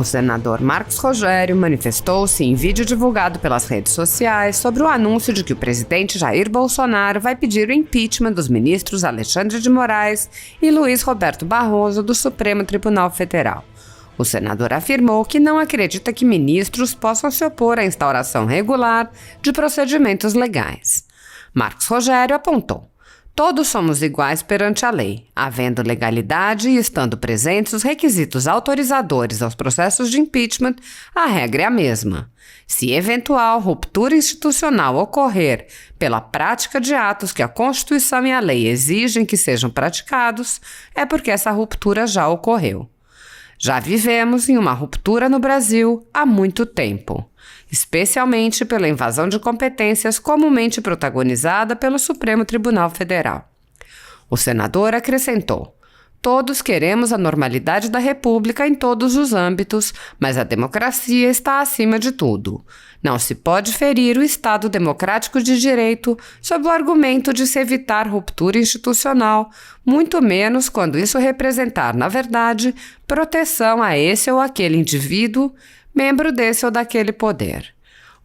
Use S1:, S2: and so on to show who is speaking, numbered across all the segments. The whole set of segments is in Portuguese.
S1: O senador Marcos Rogério manifestou-se em vídeo divulgado pelas redes sociais sobre o anúncio de que o presidente Jair Bolsonaro vai pedir o impeachment dos ministros Alexandre de Moraes e Luiz Roberto Barroso do Supremo Tribunal Federal. O senador afirmou que não acredita que ministros possam se opor à instauração regular de procedimentos legais. Marcos Rogério apontou: todos somos iguais perante a lei, havendo legalidade e estando presentes os requisitos autorizadores aos processos de impeachment, a regra é a mesma. Se eventual ruptura institucional ocorrer pela prática de atos que a Constituição e a lei exigem que sejam praticados, é porque essa ruptura já ocorreu. Já vivemos em uma ruptura no Brasil há muito tempo, especialmente pela invasão de competências comumente protagonizada pelo Supremo Tribunal Federal. O senador acrescentou: todos queremos a normalidade da República em todos os âmbitos, mas a democracia está acima de tudo. Não se pode ferir o Estado democrático de direito sob o argumento de se evitar ruptura institucional, muito menos quando isso representar, na verdade, proteção a esse ou aquele indivíduo, membro desse ou daquele poder.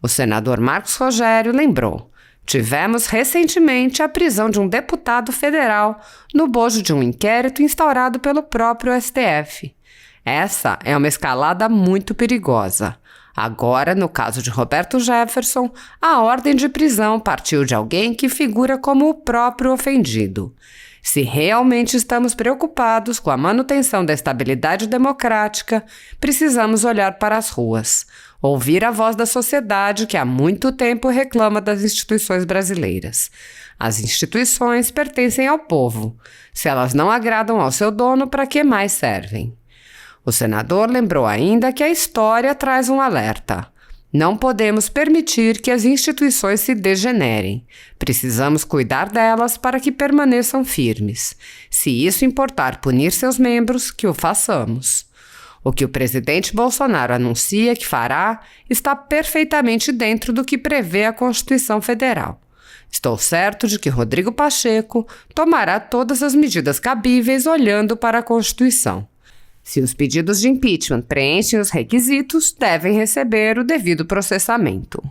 S1: O senador Marcos Rogério lembrou: tivemos recentemente a prisão de um deputado federal no bojo de um inquérito instaurado pelo próprio STF. Essa é uma escalada muito perigosa. Agora, no caso de Roberto Jefferson, a ordem de prisão partiu de alguém que figura como o próprio ofendido. Se realmente estamos preocupados com a manutenção da estabilidade democrática, precisamos olhar para as ruas, ouvir a voz da sociedade que há muito tempo reclama das instituições brasileiras. As instituições pertencem ao povo. Se elas não agradam ao seu dono, para que mais servem? O senador lembrou ainda que a história traz um alerta. Não podemos permitir que as instituições se degenerem. Precisamos cuidar delas para que permaneçam firmes. Se isso importar punir seus membros, que o façamos. O que o presidente Bolsonaro anuncia que fará está perfeitamente dentro do que prevê a Constituição Federal. Estou certo de que Rodrigo Pacheco tomará todas as medidas cabíveis olhando para a Constituição. Se os pedidos de impeachment preenchem os requisitos, devem receber o devido processamento.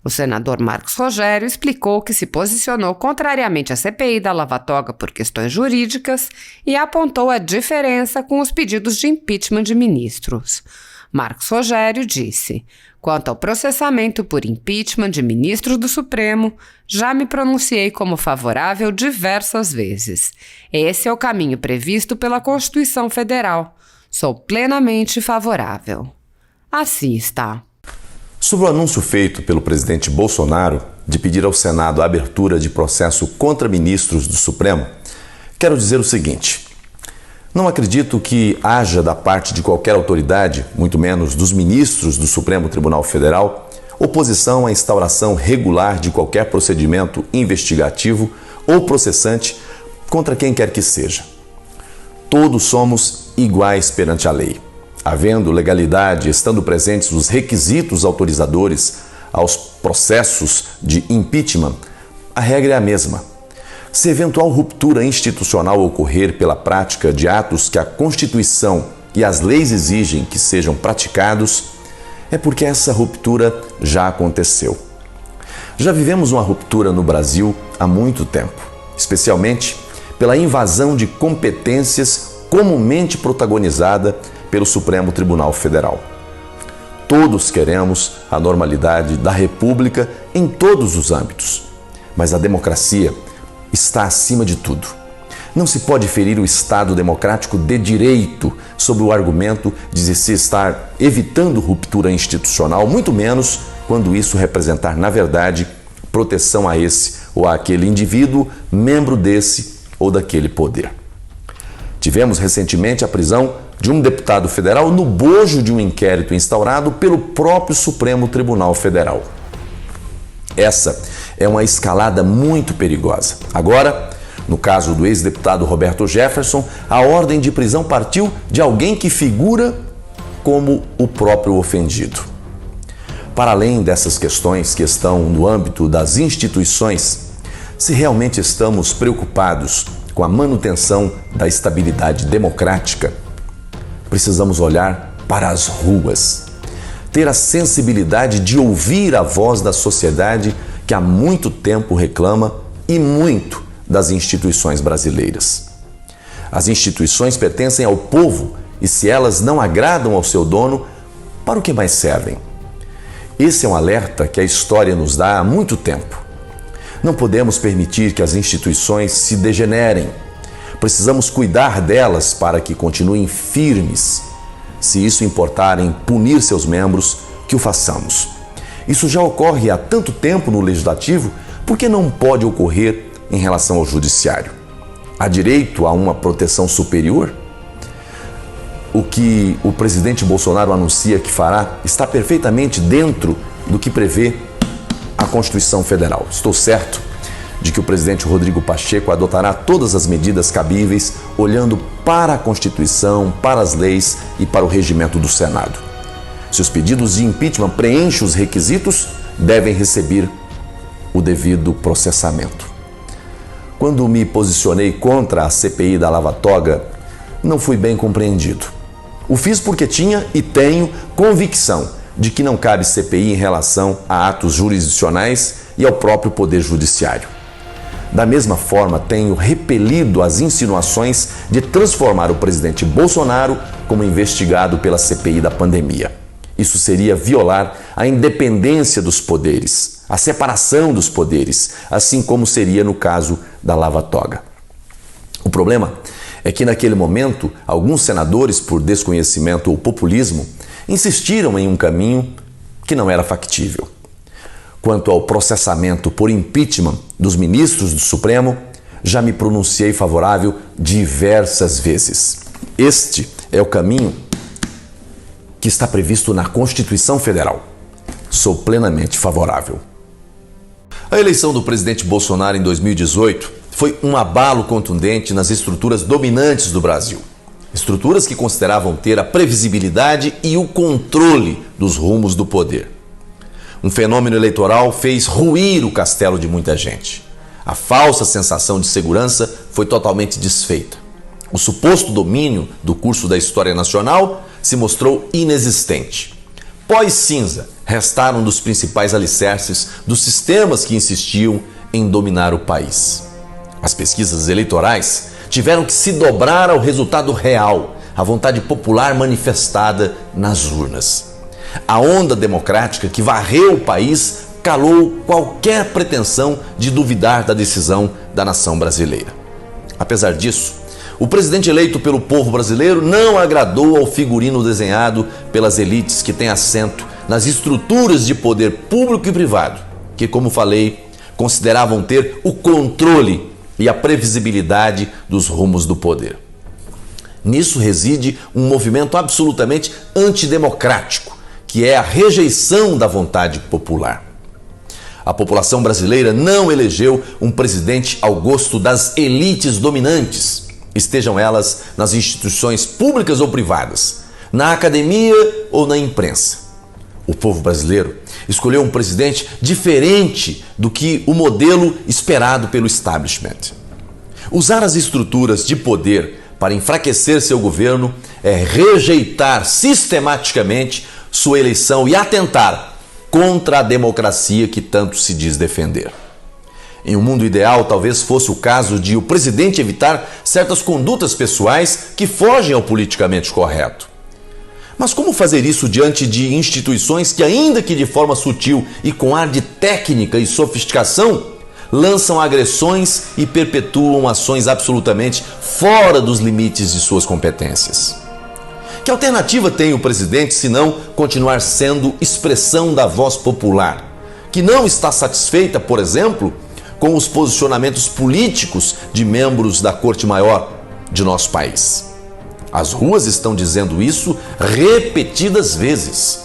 S1: O senador Marcos Rogério explicou que se posicionou contrariamente à CPI da Lava Toga por questões jurídicas e apontou a diferença com os pedidos de impeachment de ministros. Marcos Rogério disse: quanto ao processamento por impeachment de ministros do Supremo, já me pronunciei como favorável diversas vezes. Esse é o caminho previsto pela Constituição Federal. Sou plenamente favorável. Assim está.
S2: Sobre o anúncio feito pelo presidente Bolsonaro de pedir ao Senado a abertura de processo contra ministros do Supremo, quero dizer o seguinte: não acredito que haja da parte de qualquer autoridade, muito menos dos ministros do Supremo Tribunal Federal, oposição à instauração regular de qualquer procedimento investigativo ou processante contra quem quer que seja. Todos somos iguais perante a lei. Havendo legalidade, estando presentes os requisitos autorizadores aos processos de impeachment, a regra é a mesma. Se eventual ruptura institucional ocorrer pela prática de atos que a Constituição e as leis exigem que sejam praticados, é porque essa ruptura já aconteceu. Já vivemos uma ruptura no Brasil há muito tempo, especialmente pela invasão de competências comumente protagonizada pelo Supremo Tribunal Federal. Todos queremos a normalidade da República em todos os âmbitos, mas a democracia está acima de tudo. Não se pode ferir o Estado democrático de direito sob o argumento de se estar evitando ruptura institucional, muito menos quando isso representar, na verdade, proteção a esse ou àquele indivíduo, membro desse ou daquele poder. Tivemos recentemente a prisão de um deputado federal no bojo de um inquérito instaurado pelo próprio Supremo Tribunal Federal. Essa é uma escalada muito perigosa. Agora, no caso do ex-deputado Roberto Jefferson, a ordem de prisão partiu de alguém que figura como o próprio ofendido. Para além dessas questões que estão no âmbito das instituições, se realmente estamos preocupados com a manutenção da estabilidade democrática, precisamos olhar para as ruas. Ter a sensibilidade de ouvir a voz da sociedade que há muito tempo reclama e muito das instituições brasileiras. As instituições pertencem ao povo e, se elas não agradam ao seu dono, para o que mais servem? Esse é um alerta que a história nos dá há muito tempo. Não podemos permitir que as instituições se degenerem. Precisamos cuidar delas para que continuem firmes. Se isso importar em punir seus membros, que o façamos. Isso já ocorre há tanto tempo no Legislativo, por que não pode ocorrer em relação ao Judiciário? Há direito a uma proteção superior? O que o presidente Bolsonaro anuncia que fará está perfeitamente dentro do que prevê a Constituição Federal. Estou certo de que o presidente Rodrigo Pacheco adotará todas as medidas cabíveis, olhando para a Constituição, para as leis e para o regimento do Senado. Se os pedidos de impeachment preenchem os requisitos, devem receber o devido processamento. Quando me posicionei contra a CPI da Lava Toga, não fui bem compreendido. O fiz porque tinha e tenho convicção de que não cabe CPI em relação a atos jurisdicionais e ao próprio Poder Judiciário. Da mesma forma, tenho repelido as insinuações de transformar o presidente Bolsonaro como investigado pela CPI da pandemia. Isso seria violar a independência dos poderes, a separação dos poderes, assim como seria no caso da Lava Toga. O problema é que naquele momento, alguns senadores, por desconhecimento ou populismo, insistiram em um caminho que não era factível. Quanto ao processamento por impeachment dos ministros do Supremo, já me pronunciei favorável diversas vezes. Este é o caminho que está previsto na Constituição Federal. Sou plenamente favorável. A eleição do presidente Bolsonaro em 2018 foi um abalo contundente nas estruturas dominantes do Brasil. Estruturas que consideravam ter a previsibilidade e o controle dos rumos do poder. Um fenômeno eleitoral fez ruir o castelo de muita gente. A falsa sensação de segurança foi totalmente desfeita. O suposto domínio do curso da história nacional se mostrou inexistente. Pós-cinza, restaram dos principais alicerces dos sistemas que insistiam em dominar o país. As pesquisas eleitorais tiveram que se dobrar ao resultado real, à vontade popular manifestada nas urnas. A onda democrática que varreu o país calou qualquer pretensão de duvidar da decisão da nação brasileira. Apesar disso, o presidente eleito pelo povo brasileiro não agradou ao figurino desenhado pelas elites que têm assento nas estruturas de poder público e privado, que, como falei, consideravam ter o controle e a previsibilidade dos rumos do poder. Nisso reside um movimento absolutamente antidemocrático, que é a rejeição da vontade popular. A população brasileira não elegeu um presidente ao gosto das elites dominantes, estejam elas nas instituições públicas ou privadas, na academia ou na imprensa. O povo brasileiro escolheu um presidente diferente do que o modelo esperado pelo establishment. Usar as estruturas de poder para enfraquecer seu governo é rejeitar sistematicamente sua eleição e atentar contra a democracia que tanto se diz defender. Em um mundo ideal, talvez fosse o caso de o presidente evitar certas condutas pessoais que fogem ao politicamente correto. Mas como fazer isso diante de instituições que, ainda que de forma sutil e com ar de técnica e sofisticação, lançam agressões e perpetuam ações absolutamente fora dos limites de suas competências? Que alternativa tem o presidente senão continuar sendo expressão da voz popular, que não está satisfeita, por exemplo, com os posicionamentos políticos de membros da Corte Maior de nosso país? As ruas estão dizendo isso repetidas vezes.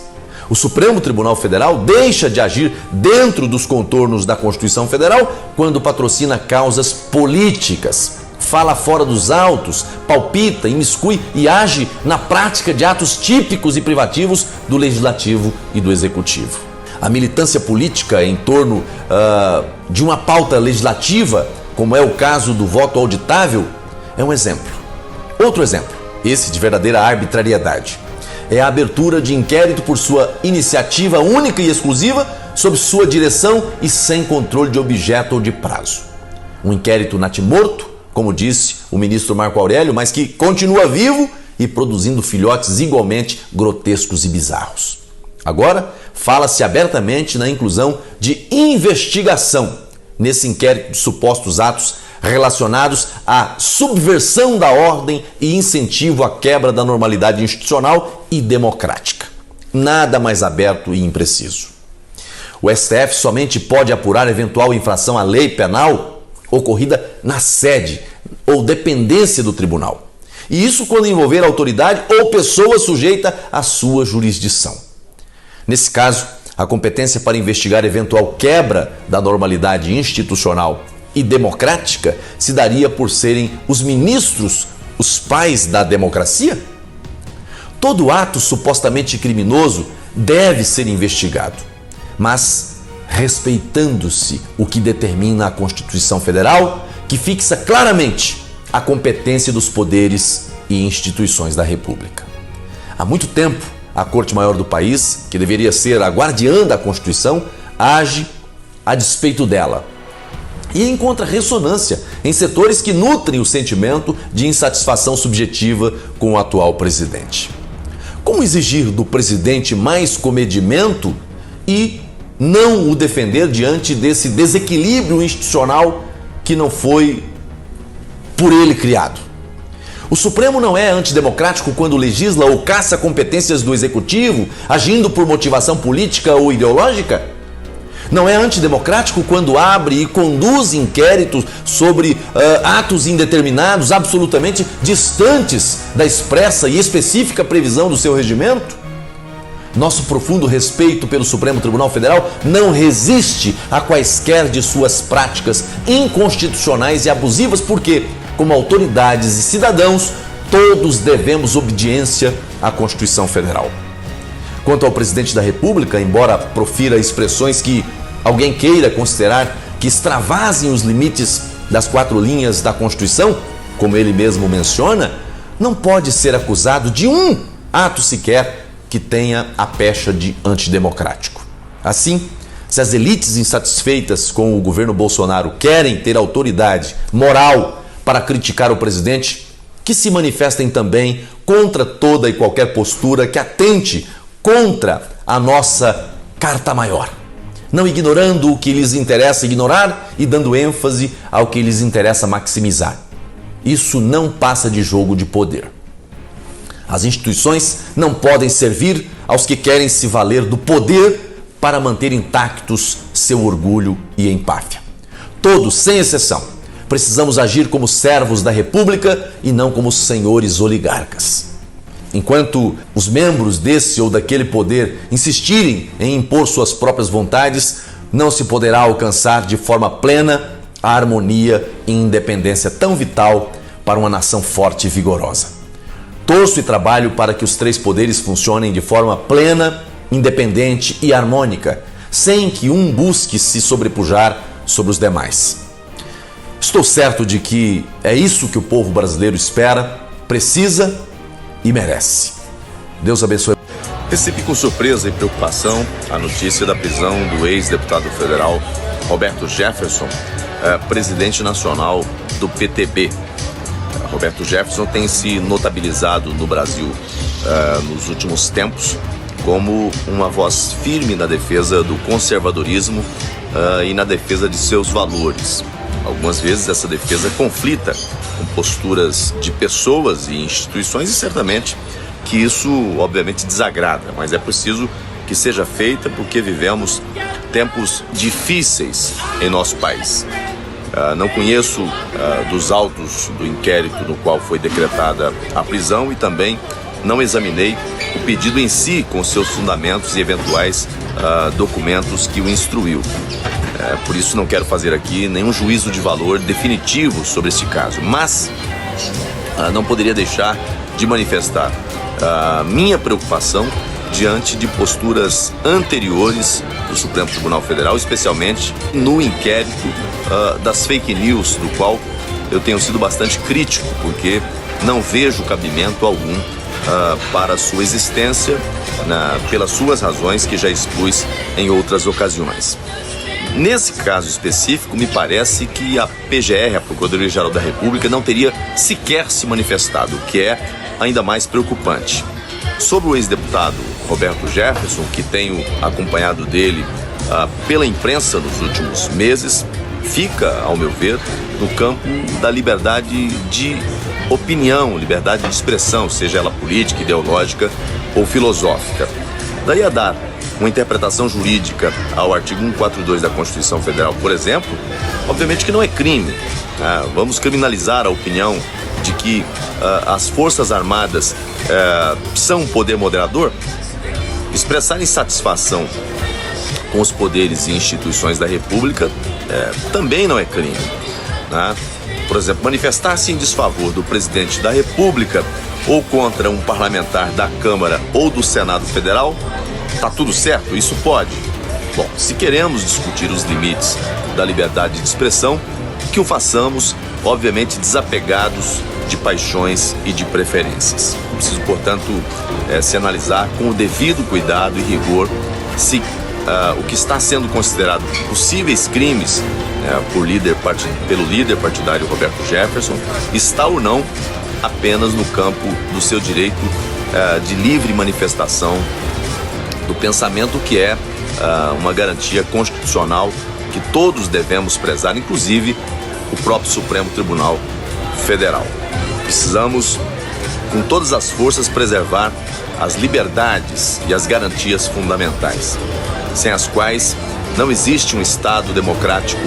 S2: O Supremo Tribunal Federal deixa de agir dentro dos contornos da Constituição Federal quando patrocina causas políticas, fala fora dos autos, palpita, imiscui e age na prática de atos típicos e privativos do Legislativo e do Executivo. A militância política em torno de uma pauta legislativa, como é o caso do voto auditável, é um exemplo. Outro exemplo, esse de verdadeira arbitrariedade, é a abertura de inquérito por sua iniciativa única e exclusiva, sob sua direção e sem controle de objeto ou de prazo. Um inquérito natimorto, como disse o ministro Marco Aurélio, mas que continua vivo e produzindo filhotes igualmente grotescos e bizarros. Agora, fala-se abertamente na inclusão de investigação nesse inquérito de supostos atos relacionados à subversão da ordem e incentivo à quebra da normalidade institucional e democrática. Nada mais aberto e impreciso. O STF somente pode apurar eventual infração à lei penal ocorrida na sede ou dependência do tribunal. E isso quando envolver autoridade ou pessoa sujeita à sua jurisdição. Nesse caso, a competência para investigar eventual quebra da normalidade institucional e democrática se daria por serem os ministros os pais da democracia? Todo ato supostamente criminoso deve ser investigado, mas respeitando-se o que determina a Constituição Federal, que fixa claramente a competência dos poderes e instituições da República. Há muito tempo, a Corte Maior do país, que deveria ser a guardiã da Constituição, age a despeito dela e encontra ressonância em setores que nutrem o sentimento de insatisfação subjetiva com o atual presidente. Como exigir do presidente mais comedimento e não o defender diante desse desequilíbrio institucional que não foi por ele criado? O Supremo não é antidemocrático quando legisla ou caça competências do Executivo, agindo por motivação política ou ideológica? Não é antidemocrático quando abre e conduz inquéritos sobre atos indeterminados, absolutamente distantes da expressa e específica previsão do seu regimento? Nosso profundo respeito pelo Supremo Tribunal Federal não resiste a quaisquer de suas práticas inconstitucionais e abusivas, porque, como autoridades e cidadãos, todos devemos obediência à Constituição Federal. Quanto ao presidente da República, embora profira expressões que alguém queira considerar que extravasem os limites das 4 linhas da Constituição, como ele mesmo menciona, não pode ser acusado de um ato sequer que tenha a pecha de antidemocrático. Assim, se as elites insatisfeitas com o governo Bolsonaro querem ter autoridade moral para criticar o presidente, que se manifestem também contra toda e qualquer postura que atente contra a nossa Carta Maior, não ignorando o que lhes interessa ignorar e dando ênfase ao que lhes interessa maximizar. Isso não passa de jogo de poder. As instituições não podem servir aos que querem se valer do poder para manter intactos seu orgulho e empáfia. Todos, sem exceção, precisamos agir como servos da República e não como senhores oligarcas. Enquanto os membros desse ou daquele poder insistirem em impor suas próprias vontades, não se poderá alcançar de forma plena a harmonia e independência tão vital para uma nação forte e vigorosa. Torço e trabalho para que os 3 poderes funcionem de forma plena, independente e harmônica, sem que um busque se sobrepujar sobre os demais. Estou certo de que é isso que o povo brasileiro espera, precisa e merece. Deus abençoe.
S3: Recebi com surpresa e preocupação a notícia da prisão do ex-deputado federal Roberto Jefferson, presidente nacional do PTB. Roberto Jefferson tem se notabilizado no Brasil nos últimos tempos como uma voz firme na defesa do conservadorismo e na defesa de seus valores. Algumas vezes essa defesa conflita com posturas de pessoas e instituições e certamente que isso obviamente desagrada, mas é preciso que seja feita porque vivemos tempos difíceis em nosso país. Não conheço dos autos do inquérito no qual foi decretada a prisão e também não examinei o pedido em si com seus fundamentos e eventuais documentos que o instruiu. Por isso não quero fazer aqui nenhum juízo de valor definitivo sobre este caso, mas não poderia deixar de manifestar minha preocupação diante de posturas anteriores do Supremo Tribunal Federal, especialmente no inquérito das fake news, do qual eu tenho sido bastante crítico, porque não vejo cabimento algum para sua existência, pelas suas razões que já expus em outras ocasiões. Nesse caso específico, me parece que a PGR, a Procuradoria-Geral da República, não teria sequer se manifestado, o que é ainda mais preocupante. Sobre o ex-deputado Roberto Jefferson, que tenho acompanhado dele pela imprensa nos últimos meses, fica, ao meu ver, no campo da liberdade de opinião, liberdade de expressão, seja ela política, ideológica ou filosófica. Daí a dar uma interpretação jurídica ao artigo 142 da Constituição Federal, por exemplo, obviamente que não é crime. Vamos criminalizar a opinião de que as Forças Armadas são um poder moderador? Expressar insatisfação com os poderes e instituições da República também não é crime, né? Por exemplo, manifestar-se em desfavor do presidente da República ou contra um parlamentar da Câmara ou do Senado Federal, tá tudo certo? Isso pode. Bom, se queremos discutir os limites da liberdade de expressão, que o façamos, obviamente, desapegados de paixões e de preferências. Preciso, portanto, se analisar com o devido cuidado e rigor se o que está sendo considerado possíveis crimes pelo líder partidário Roberto Jefferson está ou não apenas no campo do seu direito de livre manifestação do pensamento, que é uma garantia constitucional que todos devemos prezar, inclusive o próprio Supremo Tribunal Federal. Precisamos, com todas as forças, preservar as liberdades e as garantias fundamentais, sem as quais não existe um Estado democrático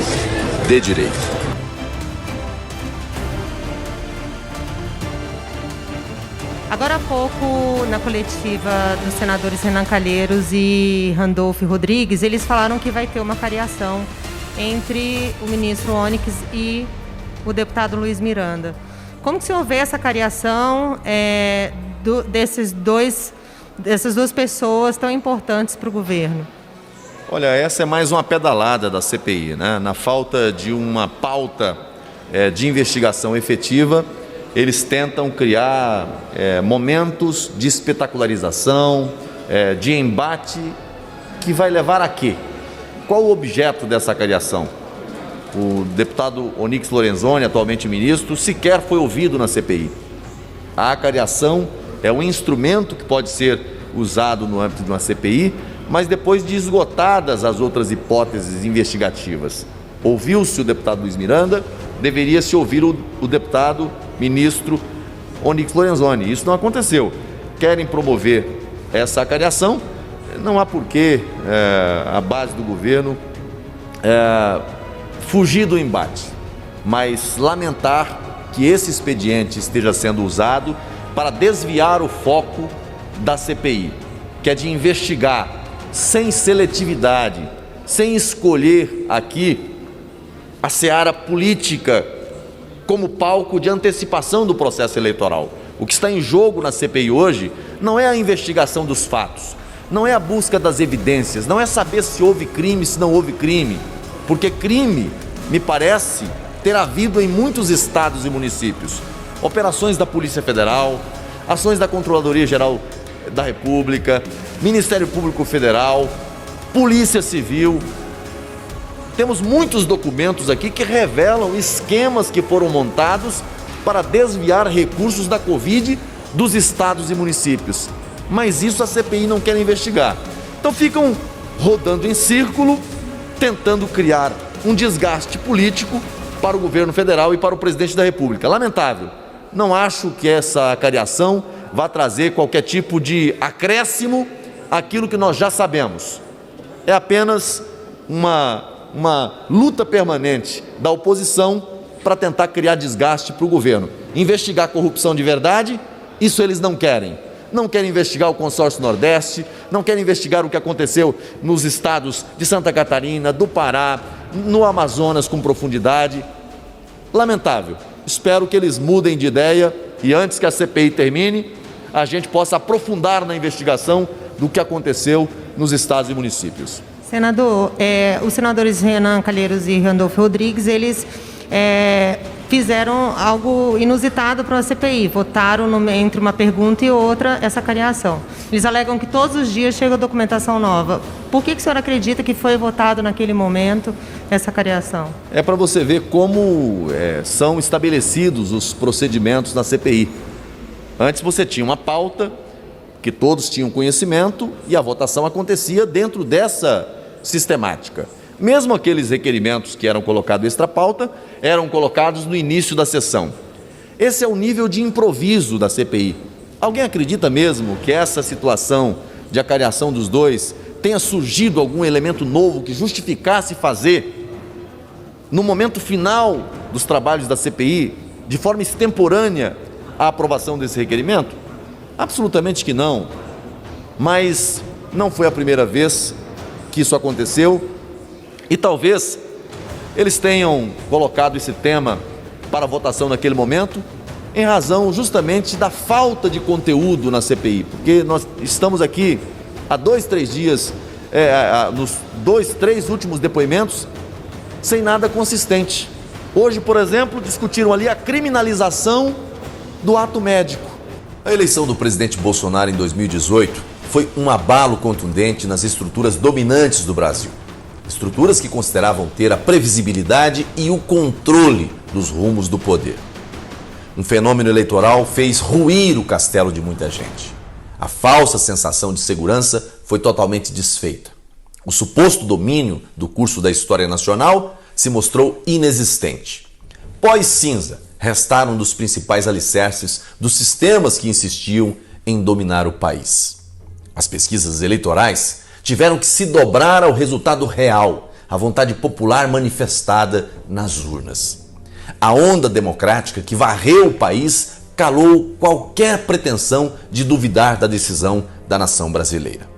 S3: de direito.
S4: Agora há pouco, na coletiva dos senadores Renan Calheiros e Randolfo Rodrigues, eles falaram que vai ter uma cariação entre o ministro Onyx e o deputado Luiz Miranda. Como que o senhor vê essa cariação dessas duas pessoas tão importantes para o governo?
S3: Olha, essa é mais uma pedalada da CPI, né? Na falta de uma pauta de investigação efetiva, eles tentam criar momentos de espetacularização, de embate, que vai levar a quê? Qual o objeto dessa cariação? O deputado Onyx Lorenzoni, atualmente ministro, sequer foi ouvido na CPI. A cariação é um instrumento que pode ser usado no âmbito de uma CPI, mas depois de esgotadas as outras hipóteses investigativas. Ouviu-se o deputado Luiz Miranda, deveria-se ouvir o deputado ministro Onyx Lorenzoni. Isso não aconteceu. Querem promover essa cariação, não há porquê a base do governo fugir do embate, mas lamentar que esse expediente esteja sendo usado para desviar o foco da CPI, que é de investigar sem seletividade, sem escolher aqui a seara política como palco de antecipação do processo eleitoral. O que está em jogo na CPI hoje não é a investigação dos fatos, não é a busca das evidências, não é saber se houve crime, se não houve crime, porque crime, me parece, ter havido em muitos estados e municípios. Operações da Polícia Federal, ações da Controladoria-Geral da República, Ministério Público Federal, Polícia Civil. Temos muitos documentos aqui que revelam esquemas que foram montados para desviar recursos da Covid dos estados e municípios. Mas isso a CPI não quer investigar. Então ficam rodando em círculo, tentando criar um desgaste político para o governo federal e para o presidente da República. Lamentável. Não acho que essa cariação vá trazer qualquer tipo de acréscimo àquilo que nós já sabemos. É apenas uma luta permanente da oposição para tentar criar desgaste para o governo. Investigar corrupção de verdade, isso eles não querem. Não querem investigar o consórcio Nordeste, não querem investigar o que aconteceu nos estados de Santa Catarina, do Pará, no Amazonas com profundidade. Lamentável. Espero que eles mudem de ideia e antes que a CPI termine, a gente possa aprofundar na investigação do que aconteceu nos estados e municípios.
S4: Senador, os senadores Renan Calheiros e Randolfo Rodrigues, eles fizeram algo inusitado para a CPI, votaram entre uma pergunta e outra essa cariação. Eles alegam que todos os dias chega documentação nova. Por que o senhor acredita que foi votado naquele momento essa cariação?
S5: É para você ver como são estabelecidos os procedimentos na CPI. Antes você tinha uma pauta que todos tinham conhecimento e a votação acontecia dentro dessa sistemática. Mesmo aqueles requerimentos que eram colocados extra pauta, eram colocados no início da sessão. Esse é o nível de improviso da CPI. Alguém acredita mesmo que essa situação de acariação dos dois tenha surgido algum elemento novo que justificasse fazer, no momento final dos trabalhos da CPI, de forma extemporânea, a aprovação desse requerimento? Absolutamente que não. Mas não foi a primeira vez que isso aconteceu. E talvez eles tenham colocado esse tema para votação naquele momento em razão justamente da falta de conteúdo na CPI, porque nós estamos aqui há 2-3 dias, nos 2-3 últimos depoimentos, sem nada consistente. Hoje, por exemplo, discutiram ali a criminalização do ato médico.
S2: A eleição do presidente Bolsonaro em 2018 foi um abalo contundente nas estruturas dominantes do Brasil. Estruturas que consideravam ter a previsibilidade e o controle dos rumos do poder. Um fenômeno eleitoral fez ruir o castelo de muita gente. A falsa sensação de segurança foi totalmente desfeita. O suposto domínio do curso da história nacional se mostrou inexistente. Pós-cinza, restaram dos principais alicerces dos sistemas que insistiam em dominar o país. As pesquisas eleitorais tiveram que se dobrar ao resultado real, a vontade popular manifestada nas urnas. A onda democrática que varreu o país calou qualquer pretensão de duvidar da decisão da nação brasileira.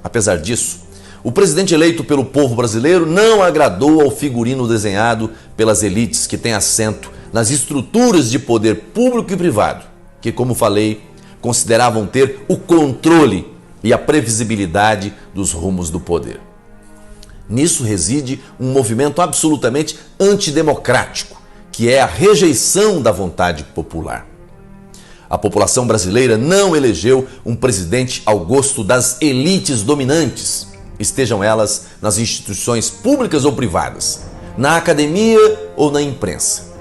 S2: Apesar disso, o presidente eleito pelo povo brasileiro não agradou ao figurino desenhado pelas elites que têm assento nas estruturas de poder público e privado, que, como falei, consideravam ter o controle e a previsibilidade dos rumos do poder. Nisso reside um movimento absolutamente antidemocrático, que é a rejeição da vontade popular. A população brasileira não elegeu um presidente ao gosto das elites dominantes, estejam elas nas instituições públicas ou privadas, na academia ou na imprensa.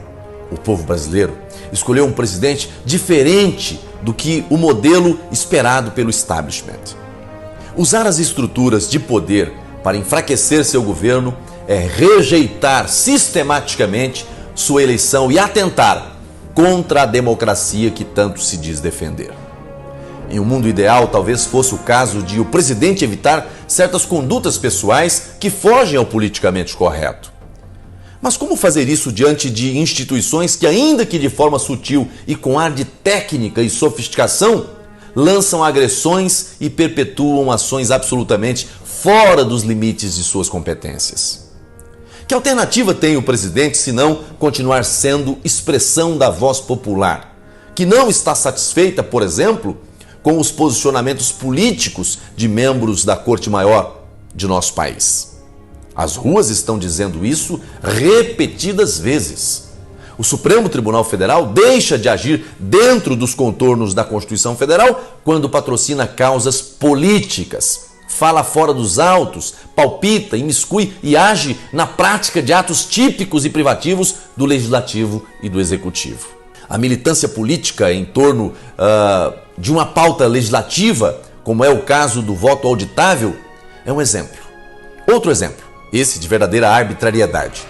S2: O povo brasileiro escolheu um presidente diferente do que o modelo esperado pelo establishment. Usar as estruturas de poder para enfraquecer seu governo é rejeitar sistematicamente sua eleição e atentar contra a democracia que tanto se diz defender. Em um mundo ideal, talvez fosse o caso de o presidente evitar certas condutas pessoais que fogem ao politicamente correto. Mas como fazer isso diante de instituições que, ainda que de forma sutil e com ar de técnica e sofisticação, lançam agressões e perpetuam ações absolutamente fora dos limites de suas competências? Que alternativa tem o presidente senão continuar sendo expressão da voz popular, que não está satisfeita, por exemplo, com os posicionamentos políticos de membros da Corte Maior de nosso país? As ruas estão dizendo isso repetidas vezes. O Supremo Tribunal Federal deixa de agir dentro dos contornos da Constituição Federal quando patrocina causas políticas, fala fora dos autos, palpita, imiscui e age na prática de atos típicos e privativos do Legislativo e do Executivo. A militância política em torno de uma pauta legislativa, como é o caso do voto auditável, é um exemplo. Outro exemplo, esse de verdadeira arbitrariedade,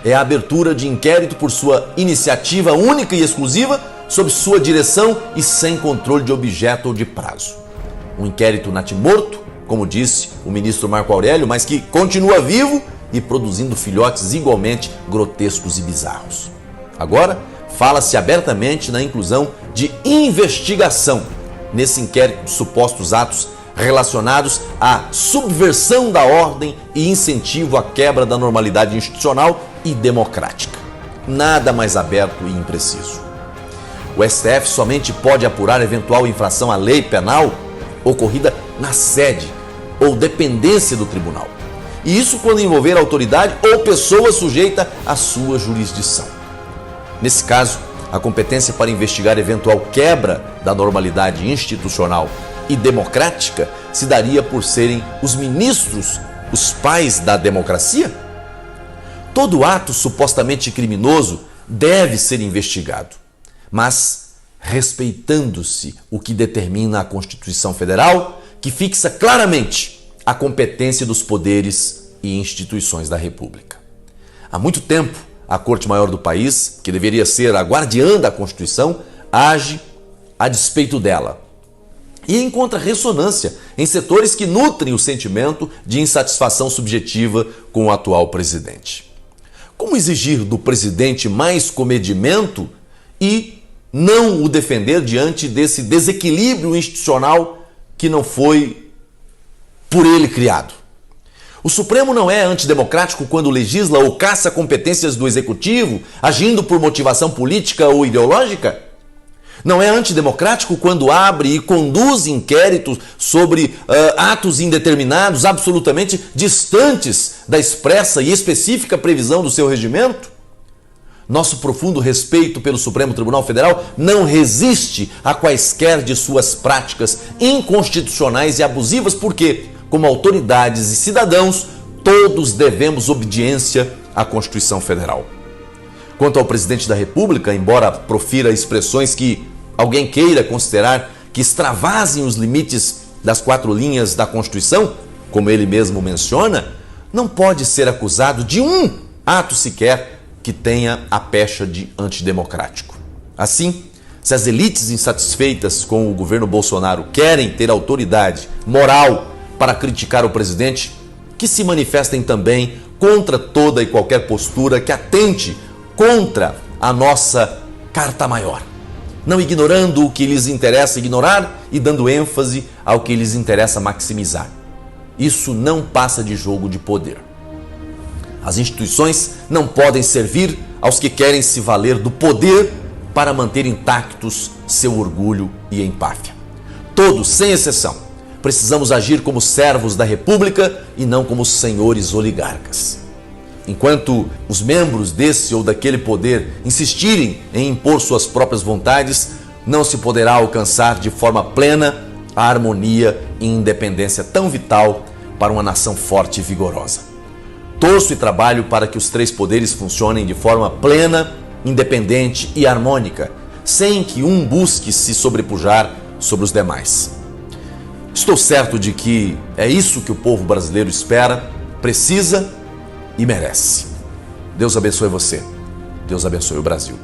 S2: é a abertura de inquérito por sua iniciativa única e exclusiva, sob sua direção e sem controle de objeto ou de prazo. Um inquérito natimorto, como disse o ministro Marco Aurélio, mas que continua vivo e produzindo filhotes igualmente grotescos e bizarros. Agora, fala-se abertamente na inclusão de investigação nesse inquérito de supostos atos relacionados à subversão da ordem e incentivo à quebra da normalidade institucional e democrática. Nada mais aberto e impreciso. O STF somente pode apurar eventual infração à lei penal ocorrida na sede ou dependência do tribunal. e isso quando envolver autoridade ou pessoa sujeita à sua jurisdição. Nesse caso, a competência para investigar eventual quebra da normalidade institucional e democrática se daria por serem os ministros os pais da democracia? Todo ato supostamente criminoso deve ser investigado, mas respeitando-se o que determina a Constituição Federal, que fixa claramente a competência dos poderes e instituições da República. Há muito tempo, a Corte Maior do país, que deveria ser a guardiã da Constituição, age a despeito dela e encontra ressonância em setores que nutrem o sentimento de insatisfação subjetiva com o atual presidente. Como exigir do presidente mais comedimento e não o defender diante desse desequilíbrio institucional que não foi por ele criado? O Supremo não é antidemocrático quando legisla ou caça competências do Executivo, agindo por motivação política ou ideológica? Não é antidemocrático quando abre e conduz inquéritos sobre atos indeterminados, absolutamente distantes da expressa e específica previsão do seu regimento? Nosso profundo respeito pelo Supremo Tribunal Federal não resiste a quaisquer de suas práticas inconstitucionais e abusivas, porque, como autoridades e cidadãos, todos devemos obediência à Constituição Federal. Quanto ao presidente da República, embora profira expressões que alguém queira considerar que extravasem os limites das 4 linhas da Constituição, como ele mesmo menciona, não pode ser acusado de um ato sequer que tenha a pecha de antidemocrático. Assim, se as elites insatisfeitas com o governo Bolsonaro querem ter autoridade moral para criticar o presidente, que se manifestem também contra toda e qualquer postura que atente contra a nossa Carta Maior, não ignorando o que lhes interessa ignorar e dando ênfase ao que lhes interessa maximizar. Isso não passa de jogo de poder. As instituições não podem servir aos que querem se valer do poder para manter intactos seu orgulho e empáfia. Todos, sem exceção, precisamos agir como servos da República e não como senhores oligarcas. Enquanto os membros desse ou daquele poder insistirem em impor suas próprias vontades, não se poderá alcançar de forma plena a harmonia e independência tão vital para uma nação forte e vigorosa. Torço e trabalho para que os 3 poderes funcionem de forma plena, independente e harmônica, sem que um busque se sobrepujar sobre os demais. Estou certo de que é isso que o povo brasileiro espera, precisa e merece. Deus abençoe você. Deus abençoe o Brasil.